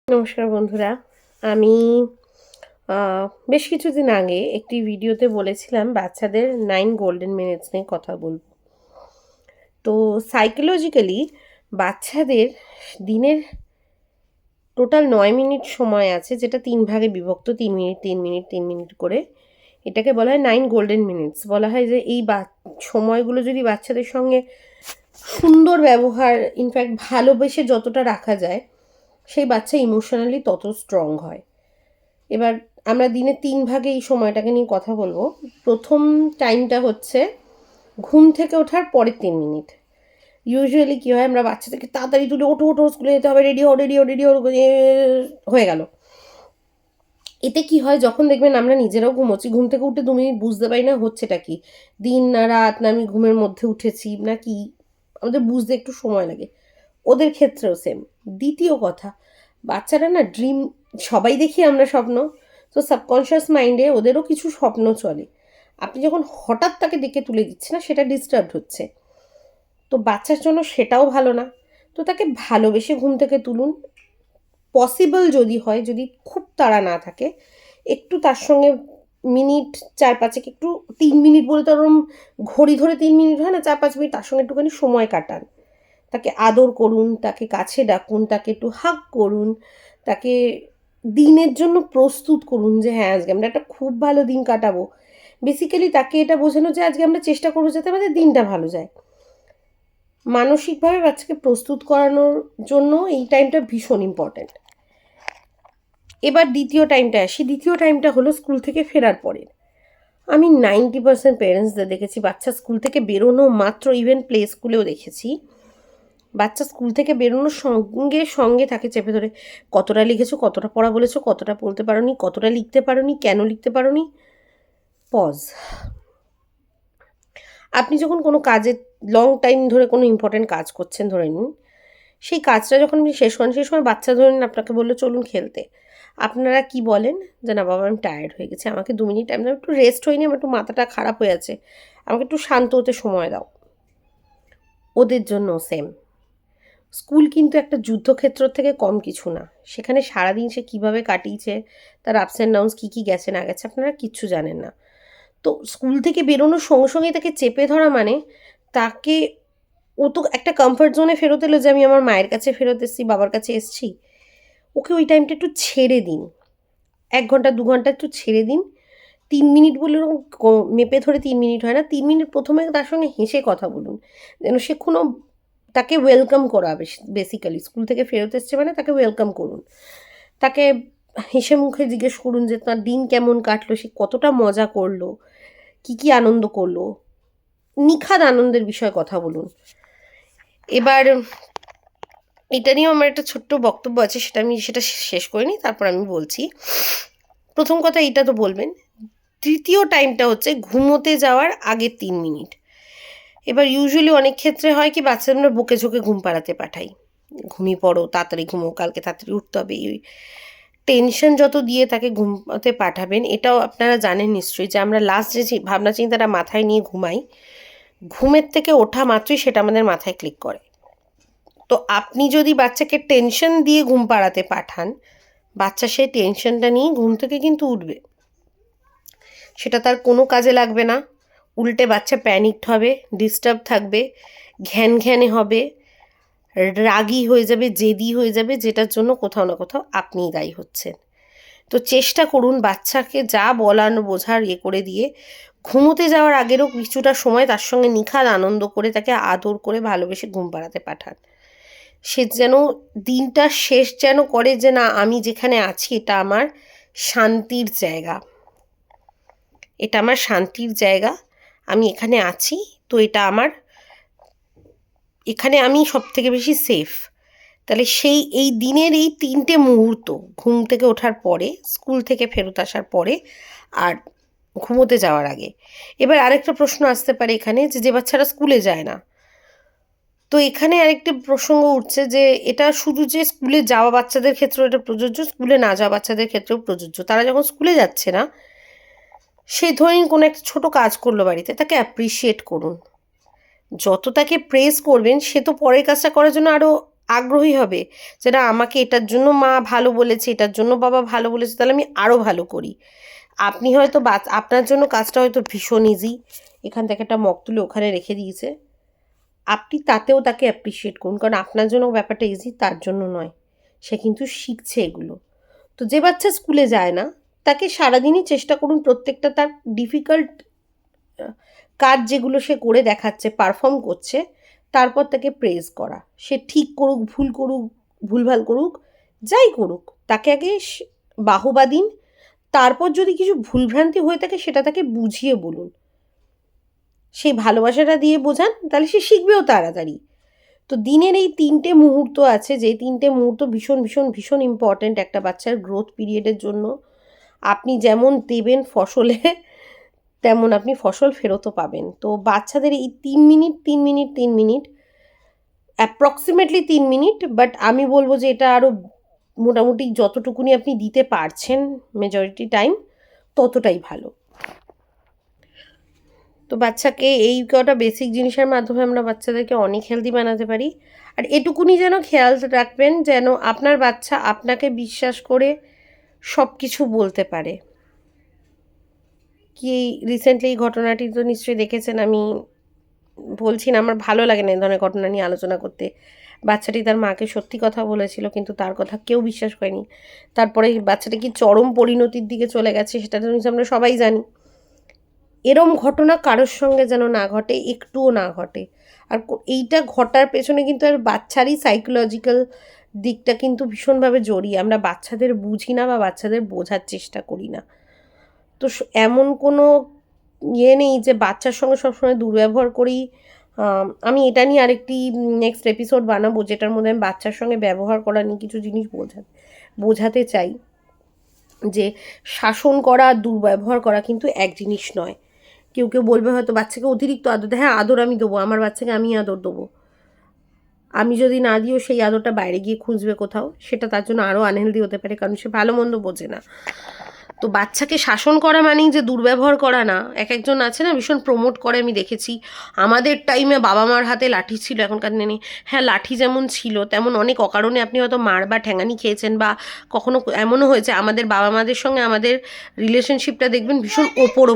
নমস্কার বন্ধুরা। আমি বেশ কিছুদিন আগে একটি ভিডিওতে বলেছিলাম বাচ্চাদের 9 গোল্ডেন মিনিটস নিয়ে কথা বলব। তো সাইকোলজিক্যালি বাচ্চাদের দিনের টোটাল 9 মিনিট সময় আছে, যেটা 3 ভাগে বিভক্ত, 3 মিনিট 3 মিনিট 3 মিনিট করে। এটাকে বলা হয় 9 গোল্ডেন মিনিটস। বলা হয় যে এই সময়গুলো যদি বাচ্চাদের সঙ্গে সুন্দর ব্যবহার, ইনফ্যাক্ট ভালোবেসে যতটা রাখা যায়, সেই বাচ্চা ইমোশনালি তত স্ট্রং হয়। এবার আমরা দিনে 3 ভাগে এই সময়টাকে নিয়ে কথা বলবো। প্রথম টাইমটা হচ্ছে ঘুম থেকে ওঠার পরের 3 মিনিট। ইউজুয়ালি কী হয়, আমরা বাচ্চাদেরকে তাড়াতাড়ি তুলে ওঠো ওঠো, স্কুলে যেতে হবে, রেডি হও রেডি হও রেডি হও, হয়ে গেল। এতে কি হয়, যখন দেখবেন আমরা নিজেরাও ঘুমোচ্ছি, ঘুম থেকে উঠে 2 মিনিট বুঝতে পারি না হচ্ছেটা কি, দিন না রাত, না আমি ঘুমের মধ্যে উঠেছি না কি, আমাদের বুঝতে একটু সময় লাগে। ওদের ক্ষেত্রেও সেম। দ্বিতীয় কথা, বাচ্চারা না ড্রিম, সবাই দেখি আমরা স্বপ্ন, তো সাবকনশিয়াস মাইন্ডে ওদেরও কিছু স্বপ্ন চলে। আপনি যখন হঠাৎ তাকে ডেকে তুলে দিচ্ছে না, সেটা ডিস্টার্ব হচ্ছে। তো বাচ্চার জন্য সেটাও ভালো না। তো তাকে ভালোবেসে ঘুম থেকে তুলুন। পসিবল যদি হয়, যদি খুব তাড়া না থাকে, একটু তার সঙ্গে মিনিট 4-5 একটু 3 মিনিট বলে তো ওরম ঘড়ি ধরে 3 মিনিট হয় না, 4-5 মিনিট তার সঙ্গে একটুখানি সময় কাটান। তাকে আদর করুন, তাকে কাছে ডাকুন, তাকে একটু হাগ করুন, তাকে দিনের জন্য প্রস্তুত করুন যে হ্যাঁ, আজকে আমরা একটা খুব ভালো দিন কাটাবো। বেসিক্যালি তাকে এটা বোঝানো যে আজকে আমরা চেষ্টা করবো যাতে আমাদের দিনটা ভালো যায়। মানসিকভাবে বাচ্চাকে প্রস্তুত করানোর জন্য এই টাইমটা ভীষণ ইম্পর্ট্যান্ট। এবার দ্বিতীয় টাইমটা আসি। দ্বিতীয় টাইমটা হলো স্কুল থেকে ফেরার পরে। আমি 90% পেরেন্টসদের দেখেছি, বাচ্চা স্কুল থেকে বেরোনো মাত্র, ইভেন প্লে স্কুলেও দেখেছি, বাচ্চা স্কুল থেকে বেরোনোর সঙ্গে সঙ্গে তাকে চেপে ধরে, কতটা লিখেছো, কতটা পড়া বলেছো, কতটা পড়তে পারোনি, কতটা লিখতে পারোনি, কেন লিখতে পারোনি। পজ। আপনি যখন কোনো কাজে লং টাইম ধরে কোনো ইম্পর্টেন্ট কাজ করছেন, ধরে নিন, সেই কাজটা যখন আপনি শেষ করেন, সেই সময় বাচ্চা ধরে নিন আপনাকে বললো চলুন খেলতে, আপনারা কি বলেন যে না বাবা আমি টায়ার্ড হয়ে গেছি, আমাকে 2 মিনিট টাইম দাও, একটু রেস্ট হয়নি, আমার একটু মাথাটা খারাপ হয়ে আছে, আমাকে একটু শান্ত হতে সময় দাও। ওদের জন্য সেম। স্কুল কিন্তু একটা যুদ্ধক্ষেত্র থেকে কম কিছু না। সেখানে সারাদিন সে কীভাবে কাটিয়েছে, তার আপস অ্যান্ড ডাউনস কী কী গেছে না গেছে, আপনারা কিচ্ছু জানেন না। তো স্কুল থেকে বেরোনোর সঙ্গে সঙ্গেই তাকে চেপে ধরা মানে, তাকে, ও তো একটা কমফর্ট জোনে ফেরত এলো যে আমি আমার মায়ের কাছে ফেরত এসেছি, বাবার কাছে এসেছি। ওকে ওই টাইমটা একটু ছেড়ে দিন। 1 ঘন্টা 2 ঘন্টা একটু ছেড়ে দিন। 3 মিনিট বলে ওরকম মেপে ধরে 3 মিনিট হয় না। 3 মিনিট প্রথমে তার সঙ্গে হেসে কথা বলুন। যেন সে কোনো, তাকে ওয়েলকাম করা বেসিক্যালি। স্কুল থেকে ফেরত এসছে মানে তাকে ওয়েলকাম করুন। তাকে হেসে মুখে জিজ্ঞেস করুন যে তার দিন কেমন কাটলো, সে কতটা মজা করলো, কী কী আনন্দ করলো। নিখাদ আনন্দের বিষয়ে কথা বলুন। এবার এটা নিয়েও আমার একটা ছোট্ট বক্তব্য আছে, সেটা শেষ করে নিই, তারপর আমি বলছি। প্রথম কথা এইটা তো বলবেন। তৃতীয় টাইমটা হচ্ছে ঘুমোতে যাওয়ার আগের 3 মিনিট। এবার ইউজুয়ালি অনেক ক্ষেত্রে হয় কি, বাচ্চাদের আমরা বকে ঝোঁকে ঘুম পাড়াতে পাঠাই, ঘুমিয়ে পড়ো, তাড়াতাড়ি ঘুমো, কালকে তাড়াতাড়ি উঠতে হবে। এই টেনশন যত দিয়ে তাকে ঘুমাতে পাঠাবেন, এটাও আপনারা জানেন নিশ্চয়ই যে আমরা লাস্ট যে ভাবনা চিন্তাটা মাথায় নিয়ে ঘুমাই, ঘুমের থেকে ওঠা মাত্রই সেটা আমাদের মাথায় ক্লিক করে। তো আপনি যদি বাচ্চাকে টেনশন দিয়ে ঘুম পাড়াতে পাঠান, বাচ্চা সেই টেনশনটা নিয়ে ঘুম থেকে কিন্তু উঠবে, সেটা তার কোনো কাজে লাগবে না। উল্টে বাচ্চা প্যানিকড হবে, ডিস্টার্ব থাকবে, ঘ্যানে হবে, রাগী হয়ে যাবে, জেদি হয়ে যাবে, যেটার জন্য কোথাও না কোথাও আপনিই দায়ী হচ্ছেন। তো চেষ্টা করুন বাচ্চাকে যা বলানো বোঝার করে দিয়ে ঘুমোতে যাওয়ার আগেরও কিছুটা সময় তার সঙ্গে নিখাদ আনন্দ করে, তাকে আদর করে ভালোবেসে ঘুম পাড়াতে পাঠান। সে যেন দিনটা শেষ যেন করে যে না, আমি যেখানে আছি এটা আমার শান্তির জায়গা, এটা আমার শান্তির জায়গা, আমি এখানে আছি, তো এটা আমার, এখানে আমি সব থেকে বেশি সেফ। তাহলে সেই এই দিনের এই 3টে মুহূর্ত, ঘুম থেকে ওঠার পরে, স্কুল থেকে ফেরত আসার পরে, আর ঘুমোতে যাওয়ার আগে। এবার আরেকটা প্রশ্ন আসতে পারে এখানে, যে বাচ্চারা স্কুলে যায় না, তো এখানে আরেকটি প্রসঙ্গ উঠছে যে এটা শুধু যে স্কুলে যাওয়া বাচ্চাদের ক্ষেত্রেও এটা প্রযোজ্য, স্কুলে না যাওয়া বাচ্চাদের ক্ষেত্রেও প্রযোজ্য। তারা যখন স্কুলে যাচ্ছে না, সে ধরুন কোনো একটা ছোটো কাজ করলো বাড়িতে, তাকে অ্যাপ্রিসিয়েট করুন। যত তাকে প্রেজ করবেন, সে তো পরের কাজটা করার জন্য আরও আগ্রহী হবে যে না আমাকে এটার জন্য মা ভালো বলেছে, এটার জন্য বাবা ভালো বলেছে, তাহলে আমি আরও ভালো করি। আপনি হয়তো আপনার জন্য কাজটা হয়তো ভীষণ ইজি, এখান থেকে একটা মগ তুলে ওখানে রেখে দিয়েছে, আপনি তাতেও তাকে অ্যাপ্রিসিয়েট করুন, কারণ আপনার জন্য ব্যাপারটা ইজি, তার জন্য নয়। সে কিন্তু শিখছে এগুলো। তো যে বাচ্চা স্কুলে যায় না তাকে সারাদিনই চেষ্টা করুন প্রত্যেকটা তার ডিফিকাল্ট কাজ যেগুলো সে করে দেখাচ্ছে, পারফর্ম করছে, তারপর তাকে প্রেজ করা। সে ঠিক করুক, ভুল করুক, ভুলভাল করুক, যাই করুক, তাকে আগে বাহবা দিন। তারপর যদি কিছু ভুলভ্রান্তি হয়ে থাকে সেটা তাকে বুঝিয়ে বলুন, সেই ভালোবাসাটা দিয়ে বোঝান, তাহলে সে শিখবেও তাড়াতাড়ি। তো দিনের এই 3টে মুহূর্ত আছে, যে 3টে মুহূর্ত ভীষণ ভীষণ ভীষণ ইম্পর্ট্যান্ট একটা বাচ্চার গ্রোথ পিরিয়ডের জন্য। আপনি যেমন দেবেন ফসলে, তেমন আপনি ফসল ফেরতও পাবেন। তো বাচ্চাদের এই 3 minute 3 minute 3 minute, approximately 3 minute, but আমি বলবো যে এটা আরও মোটামুটি যতটুকুনি আপনি দিতে পারছেন মেজরিটি টাইম, ততটাই ভালো। তো বাচ্চাকে এই কটা বেসিক জিনিসের মাধ্যমে আমরা বাচ্চাদেরকে অনেক হেলদি বানাতে পারি। আর এটুকুনি যেন খেয়াল রাখবেন, যেন আপনার বাচ্চা আপনাকে বিশ্বাস করে সব কিছু বলতে পারে। কি রিসেন্টলি এই ঘটনাটি তো নিশ্চয়ই দেখেছেন, আমি বলছি না, আমার ভালো লাগে না এই ধরনের ঘটনা নিয়ে আলোচনা করতে। বাচ্চাটি তার মাকে সত্যি কথা বলেছিল, কিন্তু তার কথা কেউ বিশ্বাস করেনি। তারপরে বাচ্চাটি কি চরম পরিণতির দিকে চলে গেছে সেটা তো আমরা সবাই জানি। এরম ঘটনা কারোর সঙ্গে যেন না ঘটে, একটুও না ঘটে। আর এইটা ঘটার পেছনে কিন্তু আর বাচ্চারই সাইকোলজিক্যাল দিকটা কিন্তু ভীষণভাবে জড়িয়ে। আমরা বাচ্চাদের বুঝি না বা বাচ্চাদের বোঝার চেষ্টা করি না। তো এমন কোনো নেই যে বাচ্চার সঙ্গে সবসময় দুর্ব্যবহার করি। আমি এটা নিয়ে আরেকটি নেক্সট এপিসোড বানাবো, যেটার মধ্যে আমি বাচ্চার সঙ্গে ব্যবহার করা নিয়ে কিছু জিনিস বোঝাতে চাই, যে শাসন করা আর দুর্ব্যবহার করা কিন্তু এক জিনিস নয়। কেউ কেউ বলবে হয়তো বাচ্চাকে অতিরিক্ত আদর, হ্যাঁ আদর আমি দেবো, আমার বাচ্চাকে আমি আদর দেবো। আমি যদি না দিও সেই আদরটা বাইরে গিয়ে খুঁজবে কোথাও, সেটা তার জন্য আরও আনহেলদি হতে পারে, কারণ সে ভালো মন্দ বোঝে না। তো বাচ্চাকে শাসন করা মানেই যে দুর্ব্যবহার করা না। একজন আছে না ভীষণ প্রমোট করে, আমি দেখেছি আমাদের টাইমে বাবা মার হাতে লাঠি ছিল, এখনকার দিনে হ্যাঁ লাঠি যেমন ছিল তেমন অনেক অকারণে আপনি হয়তো মার বা ঠ্যাঙানি খেয়েছেন, বা কখনো এমনও হয়েছে আমাদের বাবা মাদের সঙ্গে আমাদের রিলেশনশিপটা দেখবেন ভীষণ ওপর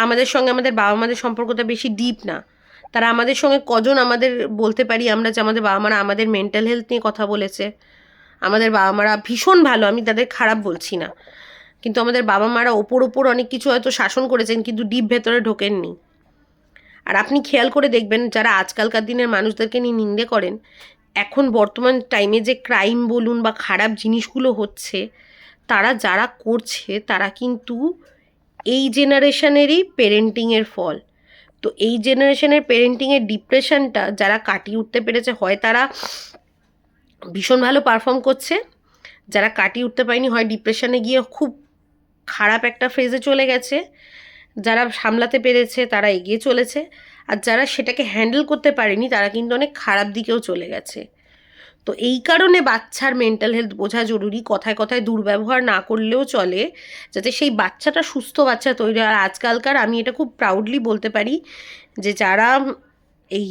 আমাদের সঙ্গে আমাদের বাবা মাদের সম্পর্কটা বেশি ডিপ না। তারা আমাদের সঙ্গে কজন আমাদের বলতে পারি আমরা যে আমাদের বাবা মারা আমাদের মেন্টাল হেলথ নিয়ে কথা বলেছে। আমাদের বাবা মারা ভীষণ ভালো, আমি তাদের খারাপ বলছি না, কিন্তু আমাদের বাবা মারা ওপর অনেক কিছু হয়তো শাসন করেছেন, কিন্তু ডিপ ভেতরে ঢোকেননি। আর আপনি খেয়াল করে দেখবেন যারা আজকালকার দিনের মানুষদেরকে নিয়ে নিন্দে করেন, এখন বর্তমান টাইমে যে ক্রাইম বলুন বা খারাপ জিনিসগুলো হচ্ছে, তারা যারা করছে তারা কিন্তু এই জেনারেশনেরই পেরেন্টিংয়ের ফল। তো এই জেনারেশনের পেরেন্টিংয়ের ডিপ্রেশনটা যারা কাটিয়ে উঠতে পেরেছে, হয় তারা ভীষণ ভালো পারফর্ম করছে, যারা কাটিয়ে উঠতে পারেনি হয় ডিপ্রেশনে গিয়ে খুব খারাপ একটা ফেজে চলে গেছে, যারা সামলাতে পেরেছে তারা এগিয়ে চলেছে, আর যারা সেটাকে হ্যান্ডেল করতে পারেনি তারা কিন্তু অনেক খারাপ দিকেও চলে গেছে। তো এই কারণে বাচ্চার মেন্টাল হেলথ বোঝা জরুরি। কথায় কথায় দুর্ব্যবহার না করলেও চলে, যাতে সেই বাচ্চাটা সুস্থ বাচ্চা তৈরি হয়। আর আজকালকার আমি এটা খুব প্রাউডলি বলতে পারি যে যারা এই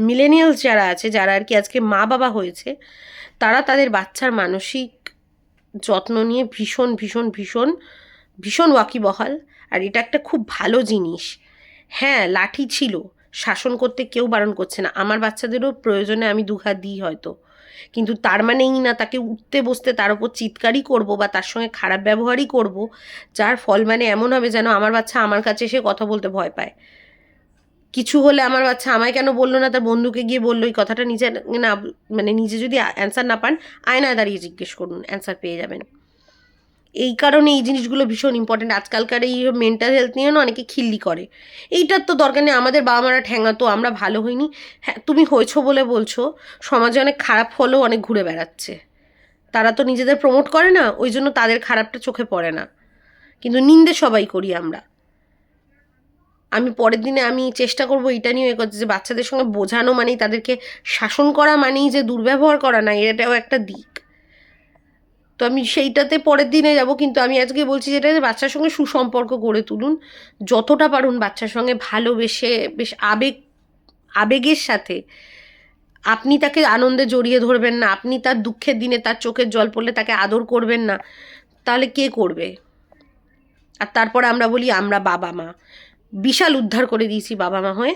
মিলেনিয়ালস যারা আছে, যারা আর কি আজকে মা বাবা হয়েছে, তারা তাদের বাচ্চার মানসিক যত্ন নিয়ে ভীষণ ভীষণ ভীষণ ভীষণ ওয়াকিবহাল। আর এটা একটা খুব ভালো জিনিস। হ্যাঁ লাঠি ছিল, শাসন করতে কেউ বারণ করছে না, আমার বাচ্চাদেরও প্রয়োজনে আমি দুঘাত দিই হয়তো, কিন্তু তার মানেই না তাকে উঠতে বসতে তার ওপর চিৎকারই করব বা তার সঙ্গে খারাপ ব্যবহারই করব, যার ফল মানে এমন হবে যেন আমার বাচ্চা আমার কাছে এসে কথা বলতে ভয় পায়। কিছু হলে আমার বাচ্চা আমায় কেন বললো না, তার বন্ধুকে গিয়ে বললো, এই কথাটা নিজে না, মানে নিজে যদি অ্যান্সার না পান আয়নায় দাঁড়িয়ে জিজ্ঞেস করুন, অ্যান্সার পেয়ে যাবেন। এই কারণে এই জিনিসগুলো ভীষণ ইম্পর্টেন্ট। আজকালকার এই মেন্টাল হেলথ নিয়ে না অনেকে খিল্লি করে, এইটার তো দরকার নেই, আমাদের বাবা মারা ঠ্যাঙাতো, আমরা ভালো হইনি। হ্যাঁ তুমি হয়েছো বলে বলছো, সমাজে অনেক খারাপ ফলও অনেক ঘুরে বেড়াচ্ছে, তারা তো নিজেদের প্রমোট করে না, ওই জন্য তাদের খারাপটা চোখে পড়ে না, কিন্তু নিন্দে সবাই করি আমরা। আমি পরের দিনে আমি চেষ্টা করবো এটা নিয়ে করতে, যে বাচ্চাদের সঙ্গে বোঝানো মানেই তাদেরকে শাসন করা মানেই যে দুর্ব্যবহার করা না, এটাও একটা দিক। তো আমি সেইটাতে পরের দিনে যাব, কিন্তু আমি আজকে বলছি যেটা, যে বাচ্চার সঙ্গে সুসম্পর্ক গড়ে তুলুন যতটা পারুন, বাচ্চার সঙ্গে ভালোবেসে বেশ আবেগের সাথে আপনি তাকে আনন্দে জড়িয়ে ধরবেন না, আপনি তার দুঃখের দিনে তার চোখের জল পড়লে তাকে আদর করবেন না, তাহলে কে করবে? আর তারপরে আমরা বলি আমরা বাবা মা। বিশাল উদ্ধার করে দিয়েছি বাবা মা হয়ে।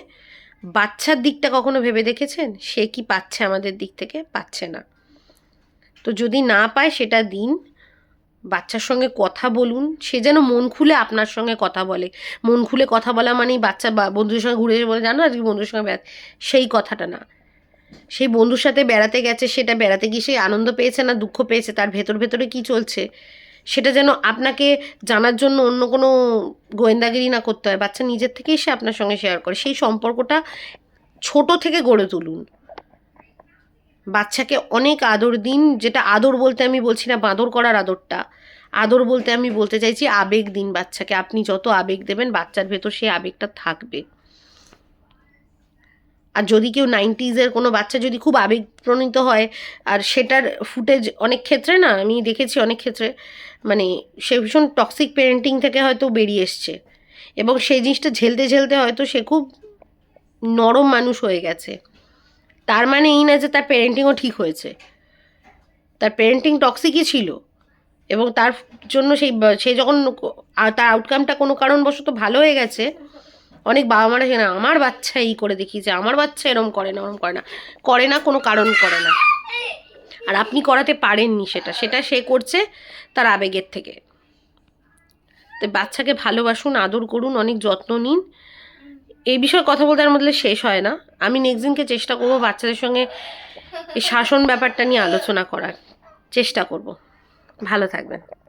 বাচ্চার দিকটা কখনো ভেবে দেখেছেন? সে কি পাচ্ছে আমাদের দিক থেকে? পাচ্ছে না। তো যদি না পায় সেটা দিন, বাচ্চার সঙ্গে কথা বলুন, সে যেন মন খুলে আপনার সঙ্গে কথা বলে। মন খুলে কথা বলা মানেই বাচ্চা বন্ধুদের সঙ্গে ঘুরে বলে, জানো আজকে বন্ধুর সঙ্গে বেড়াতে, সেই কথাটা না। সেই বন্ধুর সাথে বেড়াতে গেছে, সেটা বেড়াতে গিয়ে সে আনন্দ পেয়েছে না দুঃখ পেয়েছে, তার ভেতর ভেতরে কী চলছে সেটা যেন আপনাকে জানার জন্য অন্য কোনো গোয়েন্দাগিরি না করতে হয়। বাচ্চা নিজের থেকেই সে আপনার সঙ্গে শেয়ার করে। সেই সম্পর্কটা ছোট থেকে গড়ে তুলুন। বাচ্চাকে অনেক আদর দিন, যেটা আদর বলতে আমি বলছি না বাঁদর করার আদরটা, আদর বলতে আমি বলতে চাইছি আবেগ দিন বাচ্চাকে। আপনি যত আবেগ দেবেন বাচ্চার ভেতর সেই আবেগটা থাকবে। আর যদি কেউ 90s কোনো বাচ্চা যদি খুব আবেগপ্রণীত হয়, আর সেটার ফুটেজ অনেক ক্ষেত্রে না আমি দেখেছি, অনেক ক্ষেত্রে মানে সে ভীষণ টক্সিক প্যারেন্টিং থেকে হয়তো বেরিয়ে এসছে, এবং সেই জিনিসটা ঝেলতে ঝেলতে হয়তো সে খুব নরম মানুষ হয়ে গেছে। তার মানে এই না যে তার প্যারেন্টিংও ঠিক হয়েছে, তার প্যারেন্টিং টক্সিকই ছিল, এবং তার জন্য সে যখন তার আউটকামটা কোনো কারণবশত ভালো হয়ে গেছে। অনেক বাবা মারা না আমার বাচ্চা এই করে দেখিয়েছে, আমার বাচ্চা এরম করে না, ওরম করে না, করে না কোনো কারণ করে না। আর আপনি করাতে পারেননি সেটা, সেটা সে করছে তার আবেগের থেকে। তো বাচ্চাকে ভালোবাসুন, আদর করুন, অনেক যত্ন নিন। এই বিষয়ে কথা বলতে আর মধ্যে শেষ হয় না। আমি নেক্সট দিনকে চেষ্টা করবো বাচ্চাদের সঙ্গে এই শাসন ব্যাপারটা নিয়ে আলোচনা করার চেষ্টা করব। ভালো থাকবেন।